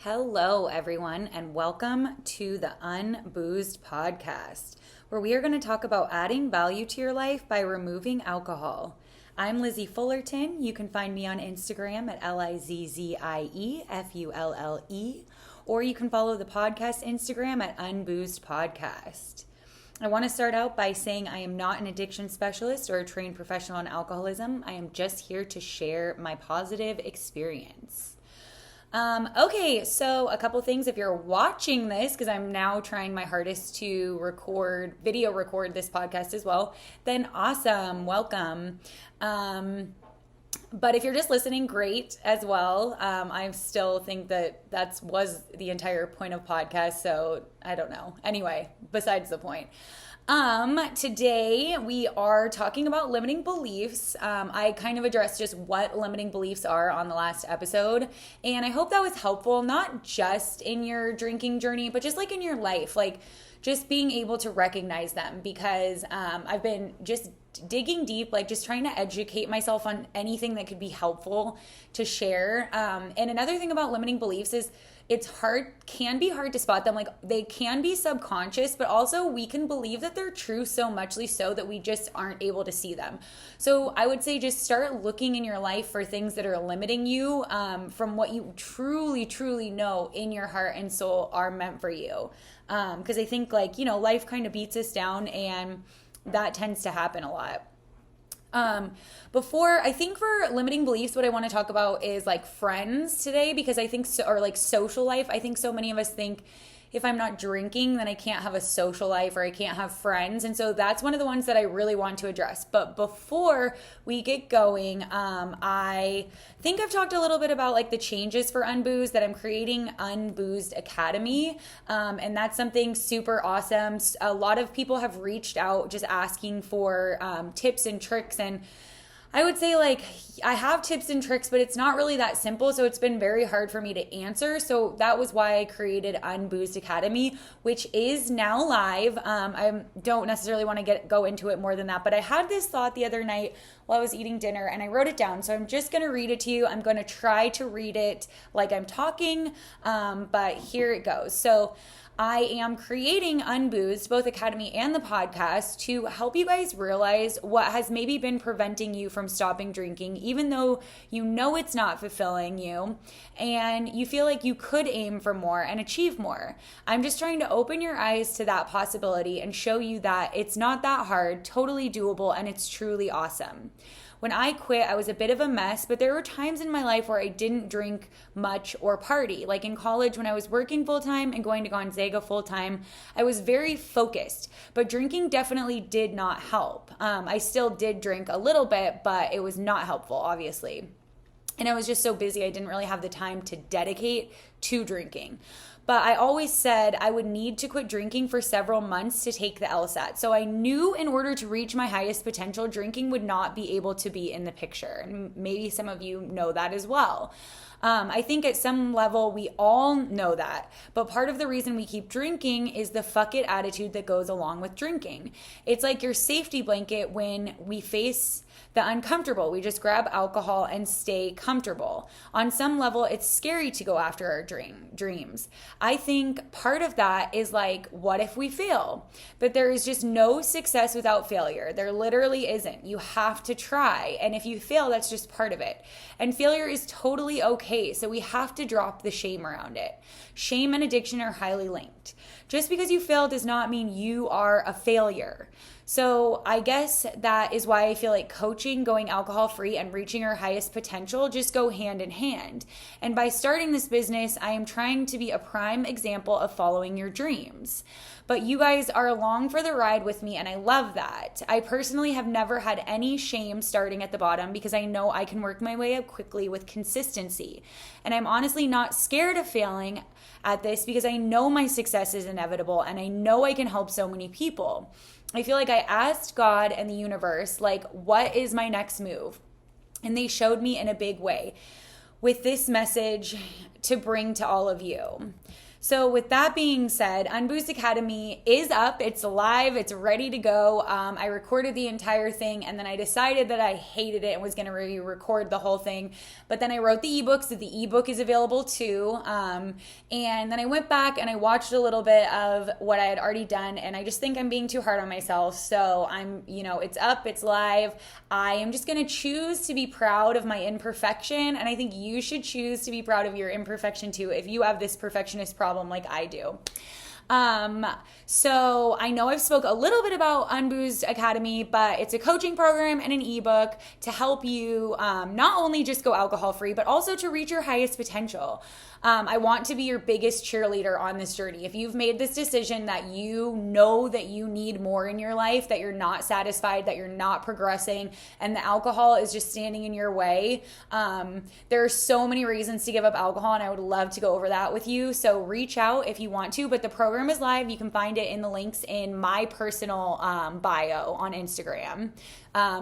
Hello, everyone, and welcome to the UnBoozed Podcast, where we are going to talk about adding value to your life by removing alcohol. I'm Lizzie Fullerton. You can find me on Instagram at LIZZIEFULLE, or you can follow the podcast Instagram at UnBoozed Podcast. I want to start out by saying I am not an addiction specialist or a trained professional in alcoholism. I am just here to share my positive experience. Okay, so a couple things. If you're watching this, because I'm now trying my hardest to video record this podcast as well, then awesome, welcome. But if you're just listening, great as well. I still think that was the entire point of podcast, so I don't know. Anyway, besides the point. Today we are talking about limiting beliefs. I kind of addressed just what limiting beliefs are on the last episode, and I hope that was helpful, not just in your drinking journey, but just like in your life, like just being able to recognize them, because I've been just digging deep, like just trying to educate myself on anything that could be helpful to share. And another thing about limiting beliefs is can be hard to spot them. Like they can be subconscious, but also we can believe that they're true so muchly so that we just aren't able to see them. So I would say just start looking in your life for things that are limiting you from what you truly, truly know in your heart and soul are meant for you. Because I think life kind of beats us down, and that tends to happen a lot. I think for limiting beliefs, what I want to talk about is like friends today, because I think or like social life. I think so many of us think if I'm not drinking, then I can't have a social life or I can't have friends. And so that's one of the ones that I really want to address. But before we get going, I think I've talked a little bit about like the changes for UnBoozed, that I'm creating UnBoozed Academy. And that's something super awesome. A lot of people have reached out just asking for tips and tricks, and I would say I have tips and tricks, but it's not really that simple. So it's been very hard for me to answer. So that was why I created UnBoozed Academy, which is now live. I don't necessarily want to go into it more than that, but I had this thought the other night while I was eating dinner, and I wrote it down. So I'm just going to read it to you. I'm going to try to read it like I'm talking, but here it goes. So I am creating UnBoozed, both Academy and the podcast, to help you guys realize what has maybe been preventing you from stopping drinking, even though you know it's not fulfilling you and you feel like you could aim for more and achieve more. I'm just trying to open your eyes to that possibility and show you that it's not that hard, totally doable, and it's truly awesome. When I quit, I was a bit of a mess, but there were times in my life where I didn't drink much or party. Like in college, when I was working full-time and going to Gonzaga full-time, I was very focused, but drinking definitely did not help. I still did drink a little bit, but it was not helpful, obviously. And I was just so busy, I didn't really have the time to dedicate to drinking. But I always said I would need to quit drinking for several months to take the LSAT. So I knew in order to reach my highest potential, drinking would not be able to be in the picture. And maybe some of you know that as well. I think at some level we all know that, but part of the reason we keep drinking is the fuck it attitude that goes along with drinking. It's like your safety blanket when we face the uncomfortable. We just grab alcohol and stay comfortable. On some level, it's scary to go after our dreams. I think part of that is like, what if we fail? But there is just no success without failure. There literally isn't. You have to try. And if you fail, that's just part of it. And failure is totally okay. So we have to drop the shame around it. Shame and addiction are highly linked. Just because you fail does not mean you are a failure. So I guess that is why I feel like coaching, going alcohol free, and reaching our highest potential just go hand in hand. And by starting this business, I am trying to be a prime example of following your dreams. But you guys are along for the ride with me, and I love that. I personally have never had any shame starting at the bottom because I know I can work my way up quickly with consistency. And I'm honestly not scared of failing at this because I know my success is inevitable and I know I can help so many people. I feel like I asked God and the universe, like, what is my next move? And they showed me in a big way with this message to bring to all of you. So with that being said, UnBoozed Academy is up. It's live. It's ready to go. I recorded the entire thing, and then I decided that I hated it and was going to re-record the whole thing. But then I wrote the ebook, so the ebook is available too. And then I went back and I watched a little bit of what I had already done, and I just think I'm being too hard on myself. So it's up. It's live. I am just going to choose to be proud of my imperfection, and I think you should choose to be proud of your imperfection too if you have this perfectionist problem like I do. So I know I've spoke a little bit about UnBoozed Academy, but it's a coaching program and an ebook to help you not only just go alcohol free, but also to reach your highest potential. I want to be your biggest cheerleader on this journey. If you've made this decision that you know that you need more in your life, that you're not satisfied, that you're not progressing, and the alcohol is just standing in your way, there are so many reasons to give up alcohol, and I would love to go over that with you. So reach out if you want to, but the program is live. You can find it in the links in my personal bio on Instagram.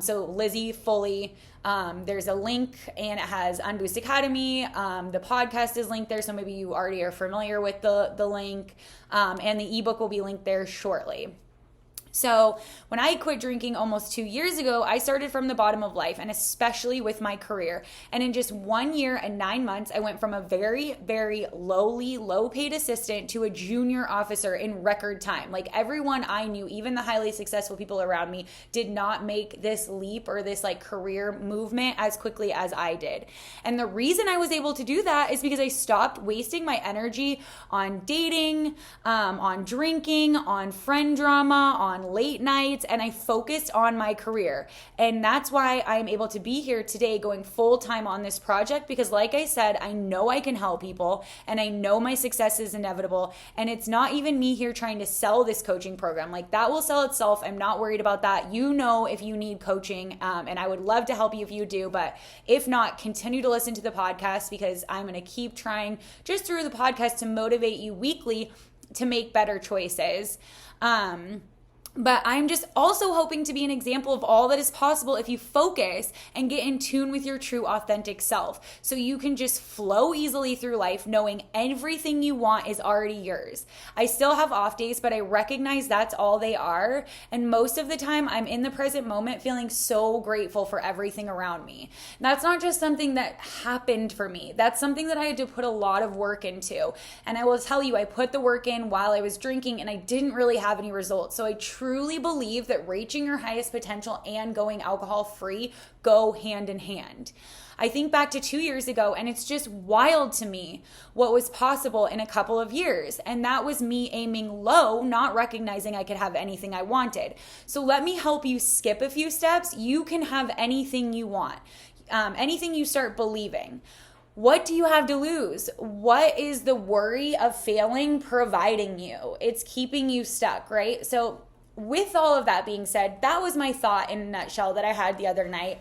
So Lizzie Foley, there's a link and it has UnBoozed Academy. The podcast is linked there, so maybe you already are familiar with the link. And the ebook will be linked there shortly. So when I quit drinking almost 2 years ago, I started from the bottom of life, and especially with my career. And in just 1 year and 9 months, I went from a very, very low-paid assistant to a junior officer in record time. Like everyone I knew, even the highly successful people around me, did not make this leap or this like career movement as quickly as I did. And the reason I was able to do that is because I stopped wasting my energy on dating, on drinking, on friend drama, on late nights, and I focused on my career. And that's why I'm able to be here today going full time on this project, because like I said, I know I can help people and I know my success is inevitable. And it's not even me here trying to sell this coaching program. Like that will sell itself. I'm not worried about that. You know, if you need coaching, and I would love to help you if you do, but if not, continue to listen to the podcast, because I'm going to keep trying just through the podcast to motivate you weekly to make better choices. But I'm just also hoping to be an example of all that is possible if you focus and get in tune with your true authentic self. So you can just flow easily through life knowing everything you want is already yours. I still have off days, but I recognize that's all they are. And most of the time I'm in the present moment feeling so grateful for everything around me. And that's not just something that happened for me. That's something that I had to put a lot of work into. And I will tell you, I put the work in while I was drinking and I didn't really have any results. So I truly believe that reaching your highest potential and going alcohol free go hand in hand. I think back to 2 years ago, and it's just wild to me what was possible in a couple of years. And that was me aiming low, not recognizing I could have anything I wanted. So let me help you skip a few steps. You can have anything you want, anything you start believing. What do you have to lose? What is the worry of failing providing you? It's keeping you stuck, right? So with all of that being said, that was my thought in a nutshell that I had the other night.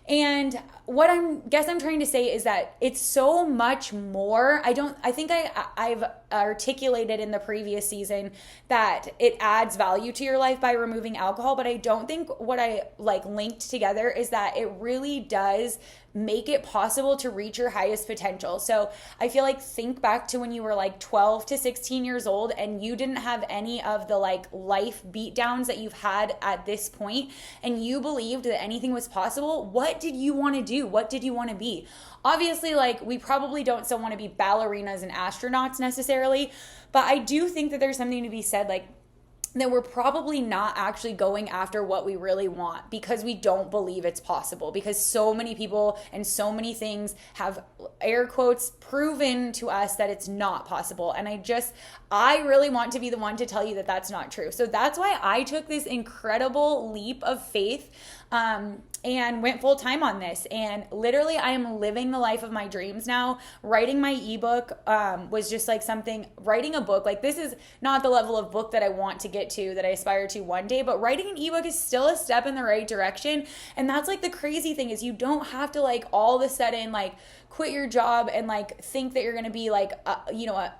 And what I'm trying to say is that it's so much more. I think I've articulated in the previous season that it adds value to your life by removing alcohol, but I don't think what I linked together is that it really does make it possible to reach your highest potential. So I feel like think back to when you were 12 to 16 years old and you didn't have any of the life beatdowns that you've had at this point, and you believed that anything was possible. What did you want to do? What did you want to be? Obviously, we probably don't still want to be ballerinas and astronauts necessarily, but I do think that there's something to be said that we're probably not actually going after what we really want because we don't believe it's possible, because so many people and so many things have, air quotes, proven to us that it's not possible. And I really want to be the one to tell you that that's not true. So that's why I took this incredible leap of faith and went full time on this. And literally I am living the life of my dreams now. Writing my ebook was just writing a book. This is not the level of book that I want to get to, that I aspire to one day, but writing an ebook is still a step in the right direction. And that's the crazy thing is you don't have to all of a sudden quit your job and think that you're going to be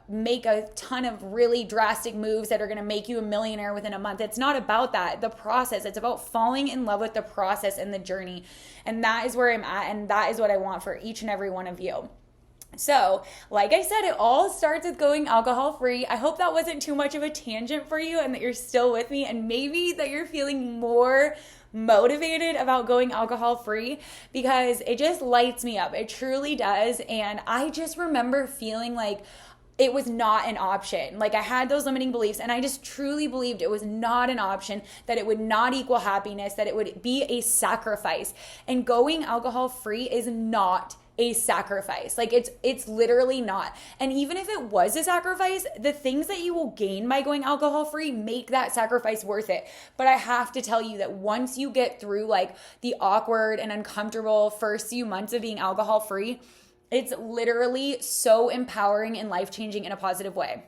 make a ton of really drastic moves that are going to make you a millionaire within a month. It's not about that. The process, it's about falling in love with the process and the journey. And that is where I'm at. And that is what I want for each and every one of you. So, like I said, it all starts with going alcohol free. I hope that wasn't too much of a tangent for you and that you're still with me, and maybe that you're feeling more motivated about going alcohol free, because it just lights me up. It truly does. And I just remember feeling like it was not an option. Like I had those limiting beliefs, and I just truly believed it was not an option, that it would not equal happiness, that it would be a sacrifice. And going alcohol free is not a sacrifice. Like it's literally not. And even if it was a sacrifice, the things that you will gain by going alcohol free make that sacrifice worth it. But I have to tell you that once you get through like the awkward and uncomfortable first few months of being alcohol free, it's literally so empowering and life-changing in a positive way.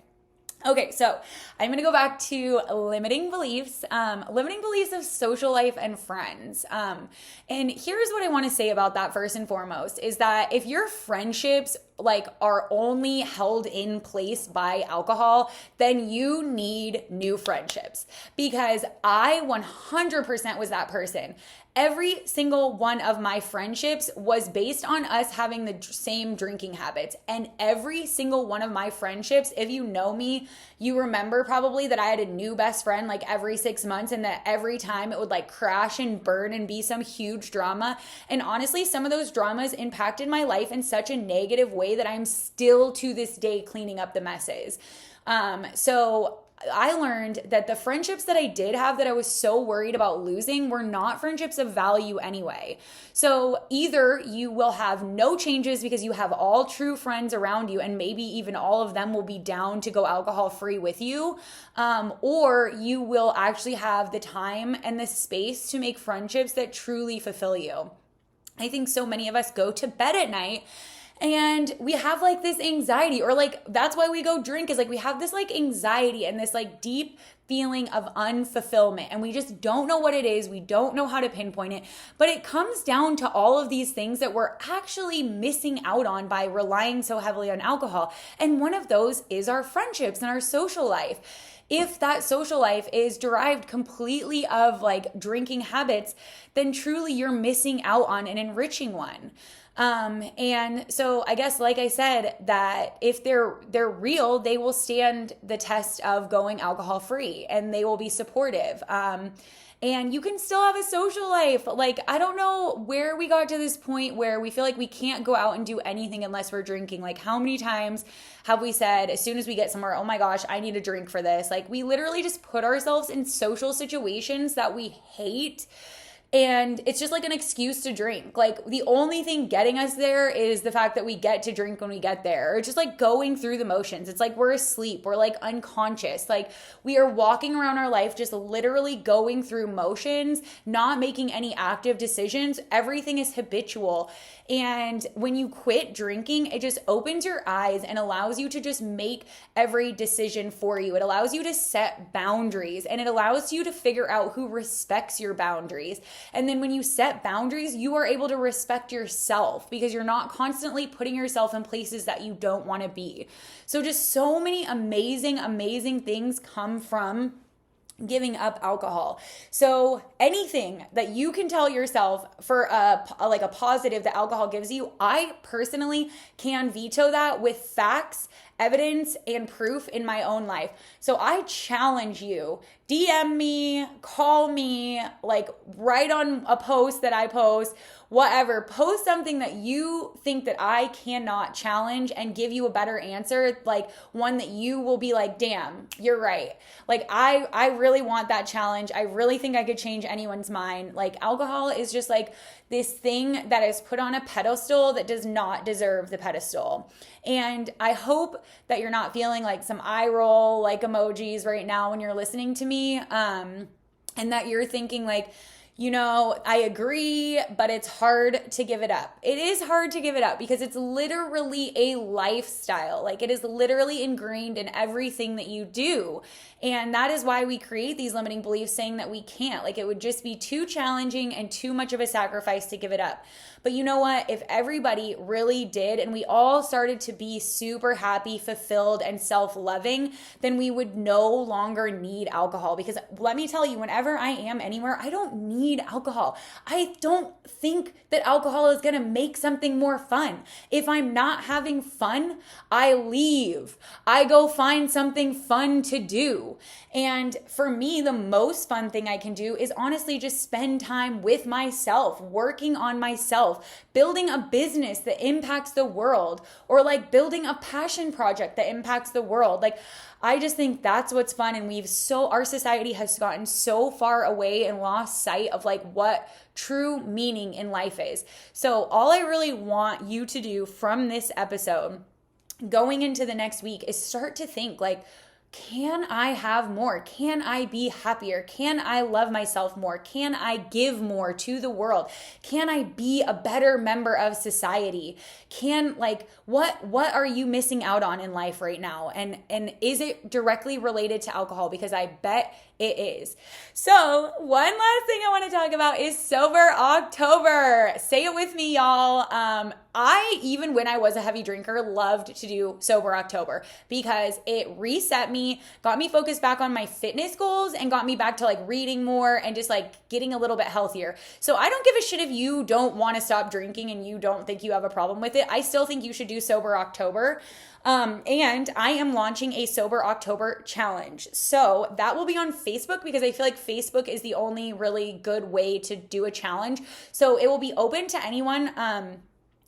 Okay, so I'm going to go back to limiting beliefs of social life and friends. And here's what I want to say about that first and foremost is that if your friendships like are only held in place by alcohol, then you need new friendships, because I 100% was that person. Every single one of my friendships was based on us having the same drinking habits. And every single one of my friendships, if you know me, you remember probably that I had a new best friend like every 6 months, and that every time it would like crash and burn and be some huge drama. And honestly, some of those dramas impacted my life in such a negative way that I'm still to this day cleaning up the messes. So I learned that the friendships that I did have that I was so worried about losing were not friendships of value anyway. So either you will have no changes because you have all true friends around you, and maybe even all of them will be down to go alcohol free with you, or you will actually have the time and the space to make friendships that truly fulfill you. I think so many of us go to bed at night and we have like this anxiety, or like that's why we go drink, is like we have this like anxiety and this like deep feeling of unfulfillment, and we just don't know what it is. We don't know how to pinpoint it, but it comes down to all of these things that we're actually missing out on by relying so heavily on alcohol. And one of those is our friendships and our social life. If that social life is derived completely of like drinking habits, then truly you're missing out on an enriching one. And so I guess, like I said, that if they're real, they will stand the test of going alcohol free, and they will be supportive. And you can still have a social life. Like, I don't know where we got to this point where we feel like we can't go out and do anything unless we're drinking. Like, how many times have we said, as soon as we get somewhere, oh my gosh, I need a drink for this? Like, we literally just put ourselves in social situations that we hate, and it's just like an excuse to drink. Like the only thing getting us there is the fact that we get to drink when we get there. Or just like going through the motions. It's like we're asleep. We're like unconscious. Like we are walking around our life just literally going through motions, not making any active decisions. Everything is habitual. And when you quit drinking, it just opens your eyes and allows you to just make every decision for you. It allows you to set boundaries, and it allows you to figure out who respects your boundaries. And then when you set boundaries, you are able to respect yourself because you're not constantly putting yourself in places that you don't want to be. So just so many amazing, amazing things come from giving up alcohol. So anything that you can tell yourself for a positive that alcohol gives you, I personally can veto that with facts, evidence, and proof in my own life. So I challenge you, DM me, call me, like write on a post that I post, whatever, post something that you think that I cannot challenge and give you a better answer, like one that you will be like, damn, you're right. Like I really want that challenge. I really think I could change anyone's mind. Like alcohol is just like this thing that is put on a pedestal that does not deserve the pedestal. And I hope that you're not feeling like some eye roll like emojis right now when you're listening to me, and that you're thinking like, you know, I agree, but it's hard to give it up. It is hard to give it up because it's literally a lifestyle. Like it is literally ingrained in everything that you do. And that is why we create these limiting beliefs saying that we can't. Like it would just be too challenging and too much of a sacrifice to give it up. But you know what? If everybody really did and we all started to be super happy, fulfilled, and self-loving, then we would no longer need alcohol. Because let me tell you, whenever I am anywhere, I don't need need alcohol. I don't think that alcohol is going to make something more fun. If I'm not having fun, I leave. I go find something fun to do. And for me, the most fun thing I can do is honestly just spend time with myself, working on myself, building a business that impacts the world, or like building a passion project that impacts the world. Like, I just think that's what's fun. And our society has gotten so far away and lost sight of like what true meaning in life is. So all I really want you to do from this episode going into the next week is start to think like, can I have more? Can I be happier? Can I love myself more? Can I give more to the world? Can I be a better member of society? What are you missing out on in life right now? And is it directly related to alcohol? Because I bet it is. So one last thing I want to talk about is Sober October. Say it with me, y'all. I, even when I was a heavy drinker, loved to do Sober October because it reset me, got me focused back on my fitness goals, and got me back to like reading more and just like getting a little bit healthier. So I don't give a shit if you don't want to stop drinking and you don't think you have a problem with it. I still think you should do Sober October. And I am launching a Sober October challenge. So that will be on Facebook because I feel like Facebook is the only really good way to do a challenge. So it will be open to anyone.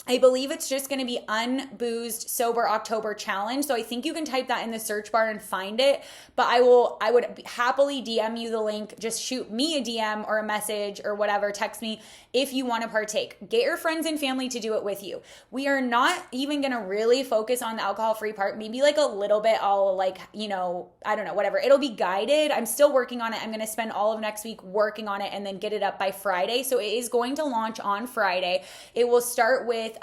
I believe it's just going to be UnBoozed Sober October Challenge. So I think you can type that in the search bar and find it. But I would happily DM you the link. Just shoot me a DM or a message or whatever. Text me if you want to partake. Get your friends and family to do it with you. We are not even going to really focus on the alcohol-free part. Maybe like a little bit. I'll like, I don't know, whatever. It'll be guided. I'm still working on it. I'm going to spend all of next week working on it and then get it up by Friday. So it is going to launch on Friday. It will start with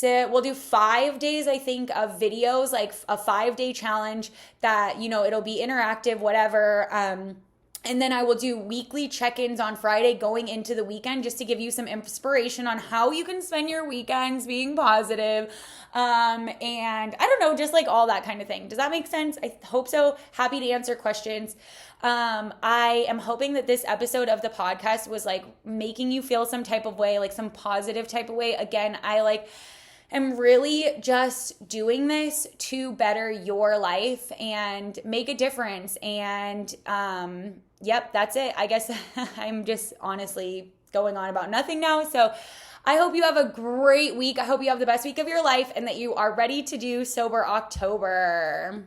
we'll do 5 days, I think, of videos, like a 5-day challenge that, it'll be interactive, whatever. And then I will do weekly check-ins on Friday going into the weekend just to give you some inspiration on how you can spend your weekends being positive. And I don't know, just like all that kind of thing. Does that make sense? I hope so. Happy to answer questions. I am hoping that this episode of the podcast was like making you feel some type of way, like some positive type of way. Again, I'm really just doing this to better your life and make a difference. And yep, that's it. I guess I'm just honestly going on about nothing now. So I hope you have a great week. I hope you have the best week of your life and that you are ready to do Sober October.